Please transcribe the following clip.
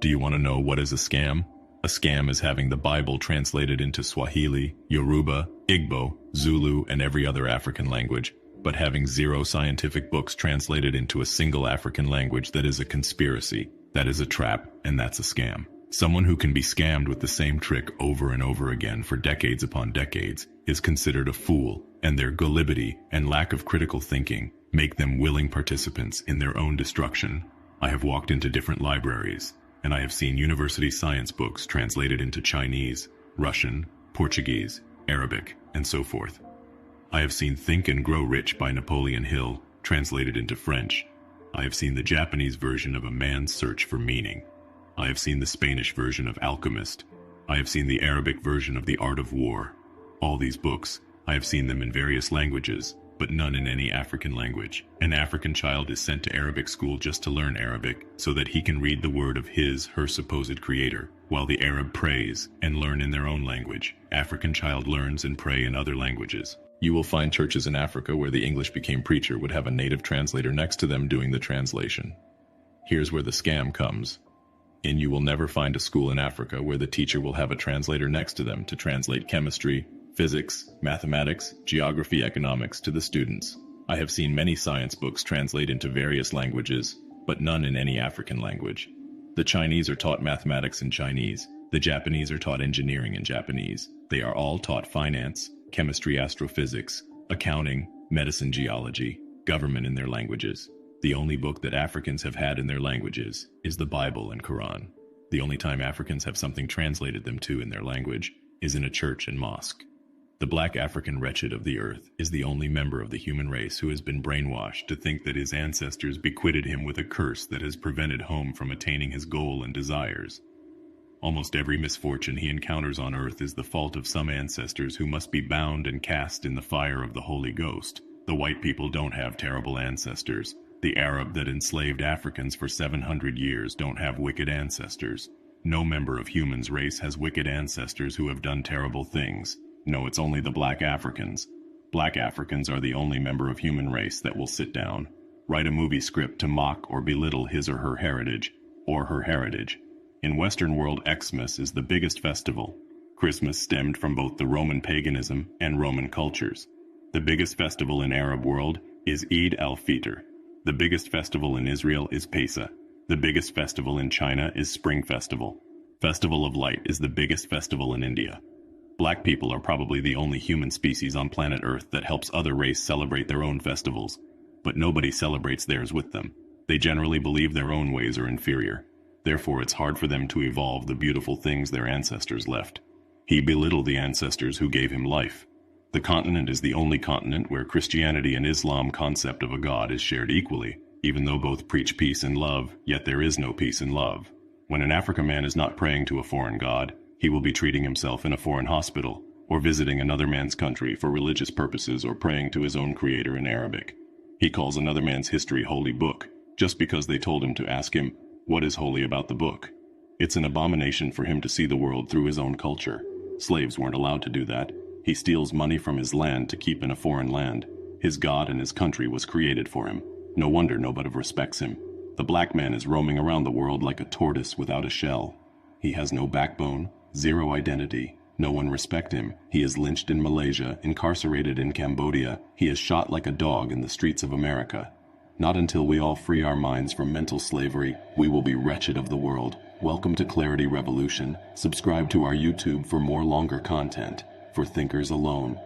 Do you want to know what is a scam? A scam is having the Bible translated into Swahili, Yoruba, Igbo, Zulu, and every other African language, but having 0 scientific books translated into a single African language. That is a conspiracy, that is a trap, and that's a scam. Someone who can be scammed with the same trick over and over again for decades upon decades is considered a fool, and their gullibility and lack of critical thinking make them willing participants in their own destruction. I have walked into different libraries, and I have seen university science books translated into Chinese, Russian, Portuguese, Arabic, and so forth. I have seen Think and Grow Rich by Napoleon Hill translated into French. I have seen the Japanese version of A Man's Search for Meaning. I have seen the Spanish version of Alchemist. I have seen the Arabic version of The Art of War. All these books, I have seen them in various languages, but none in any African language. An African child is sent to Arabic school just to learn Arabic, so that he can read the word of her supposed creator, while the Arab prays and learn in their own language. African child learns and pray in other languages. You will find churches in Africa where the English became preacher would have a native translator next to them doing the translation. Here's where the scam comes. You will never find a school in Africa where the teacher will have a translator next to them to translate chemistry, physics, mathematics, geography, economics to the students. I have seen many science books translate into various languages, but none in any African language. The Chinese are taught mathematics in Chinese. The Japanese are taught engineering in Japanese. They are all taught finance, chemistry, astrophysics, accounting, medicine, geology, government in their languages. The only book that Africans have had in their languages is the Bible and Quran. The only time Africans have something translated them to in their language is in a church and mosque. The black African wretched of the earth is the only member of the human race who has been brainwashed to think that his ancestors bequeathed him with a curse that has prevented him from attaining his goal and desires. Almost every misfortune he encounters on earth is the fault of some ancestors who must be bound and cast in the fire of the Holy Ghost. The white people don't have terrible ancestors. The Arab that enslaved Africans for 700 years don't have wicked ancestors. No member of human's race has wicked ancestors who have done terrible things. No, it's only the black Africans. Black Africans are the only member of human race that will sit down, write a movie script to mock or belittle his or her heritage, In Western world, Xmas is the biggest festival. Christmas stemmed from both the Roman paganism and Roman cultures. The biggest festival in Arab world is Eid al-Fitr. The biggest festival in Israel is Pesach. The biggest festival in China is Spring Festival. Festival of Light is the biggest festival in India. Black people are probably the only human species on planet Earth that helps other race celebrate their own festivals, but nobody celebrates theirs with them. They generally believe their own ways are inferior. Therefore, it's hard for them to evolve the beautiful things their ancestors left. He belittled the ancestors who gave him life. The continent is the only continent where Christianity and Islam concept of a God is shared equally. Even though both preach peace and love, yet there is no peace and love. When an African man is not praying to a foreign God, he will be treating himself in a foreign hospital, or visiting another man's country for religious purposes, or praying to his own creator in Arabic. He calls another man's history holy book, just because they told him to ask him, what is holy about the book? It's an abomination for him to see the world through his own culture. Slaves weren't allowed to do that. He steals money from his land to keep in a foreign land. His God and his country was created for him. No wonder nobody respects him. The black man is roaming around the world like a tortoise without a shell. He has no backbone, zero identity. No one respects him. He is lynched in Malaysia, incarcerated in Cambodia. He is shot like a dog in the streets of America. Not until we all free our minds from mental slavery, we will be wretched of the world. Welcome to Clarity Revolution. Subscribe to our YouTube for more longer content. For thinkers alone.